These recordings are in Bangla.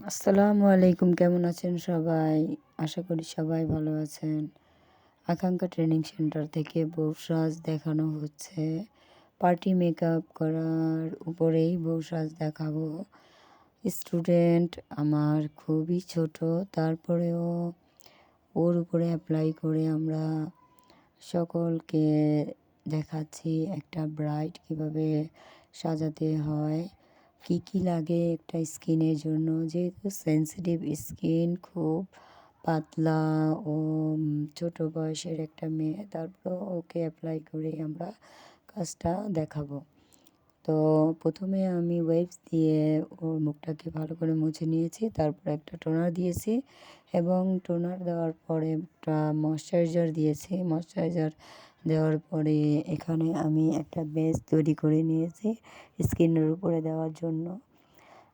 আসসালামু আলাইকুম, কেমন আছেন সবাই? আশা করি সবাই ভালো আছেন। আকাঙ্ক্ষা ট্রেনিং সেন্টার থেকে বউ সাজ দেখানো হচ্ছে। পার্টি মেকআপ করার উপরেই বউ সাজ দেখাবো। স্টুডেন্ট আমার খুবই ছোট, তারপরেও ওর উপরে অ্যাপ্লাই করে আমরা সকলকে দেখাচ্ছি একটা ব্রাইড কিভাবে সাজাতে হয়, কি কি লাগে একটা স্কিনের জন্য। যেহেতু সেন্সিটিভ স্কিন, খুব পাতলা ও ছোট বয়সের একটা মেয়ে, তারপর ওকে অ্যাপ্লাই করে আমরা কাজটা দেখাবো। তো প্রথমে আমি ওয়েবস দিয়ে ওর মুখটাকে ভালো করে মুছে নিয়েছি, তারপর একটা টোনার দিয়েছি এবং টোনার দেওয়ার পরে একটা ময়শ্চারাইজার দিয়েছি। ময়শ্চারাইজার দেওয়ার পরে এখানে আমি একটা বেস তৈরি করে নিয়েছি স্কিনের উপরে দেওয়ার জন্য।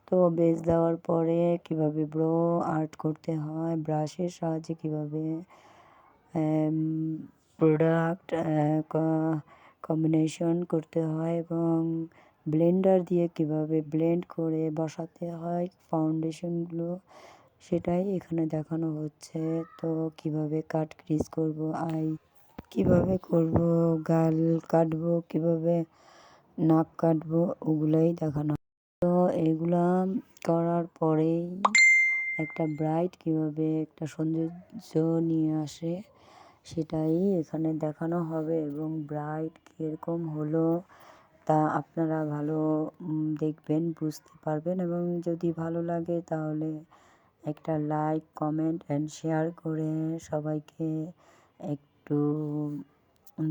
তো বেস দেওয়ার পরে কিভাবে ব্রো আর্ট করতে হয়, ব্রাশের সাহায্যে কিভাবে প্রোডাক্ট কম্বিনেশন করতে হয় এবং ব্লেন্ডার দিয়ে কিভাবে ব্লেন্ড করে বসাতে হয় ফাউন্ডেশনগুলো, সেটাই এখানে দেখানো হচ্ছে। তো কিভাবে কাট ক্রিজ করব, আই কিভাবে করব, গাল কাটবো, কিভাবে নাক কাটবো, ওগুলাই দেখানো। তো এগুলা করার পরেই একটা ব্রাইড কিভাবে একটা সৌন্দর্য নিয়ে আসে সেটাই এখানে দেখানো হবে এবং ব্রাইড কীরকম হলো তা আপনারা ভালো দেখবেন, বুঝতে পারবেন। এবং যদি ভালো লাগে তাহলে একটা লাইক, কমেন্ট অ্যান্ড শেয়ার করে সবাইকে একটু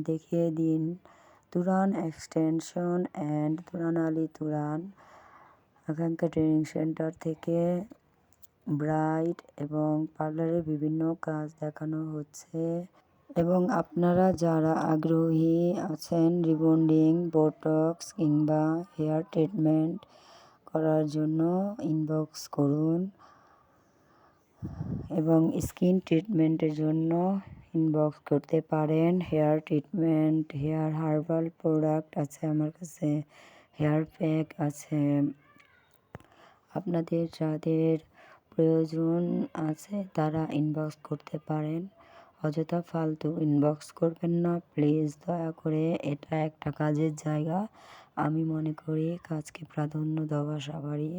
দেখিয়ে দিন। তুরান এক্সটেনশন অ্যান্ড তুরান আলী তুরান আকাঙ্ক্ষা ট্রেনিং সেন্টার থেকে ব্রাইড এবং পার্লারের বিভিন্ন কাজ দেখানো হচ্ছে। এবং আপনারা যারা আগ্রহী আছেন রিবন্ডিং, বোটক্স কিংবা হেয়ার ট্রিটমেন্ট করার জন্য ইনবক্স করুন এবং স্কিন ট্রিটমেন্টের জন্য ইনবক্স করতে পারেন। Hair treatment, hair herbal product আছে আমার কাছে, হেয়ার প্যাক আছে। আপনাদের যাদের প্রয়োজন আছে তারা ইনবক্স করতে পারেন। অযথা ফালতু ইনবক্স করবেন না প্লিজ, দয়া করে। এটা একটা কাজের জায়গা, আমি মনে করি কাজকে প্রাধান্য দেওয়া সবারই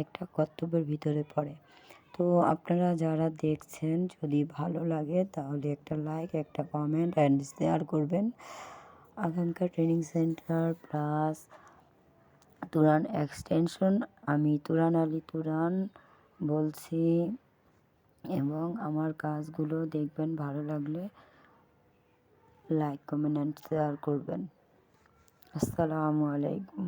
একটা কর্তব্যের ভিতরে পড়ে। তো আপনারা যারা দেখছেন যদি ভালো লাগে তাহলে একটা লাইক, একটা কমেন্ট অ্যান্ড শেয়ার করবেন। আকাঙ্ক্ষা training centre plus Turan extension, আমি তুরান আলী তুরান বলছি এবং আমার কাজগুলো দেখবেন, ভালো লাগলে লাইক, কমেন্ট অ্যান্ড শেয়ার করবেন। আসসালামু আলাইকুম।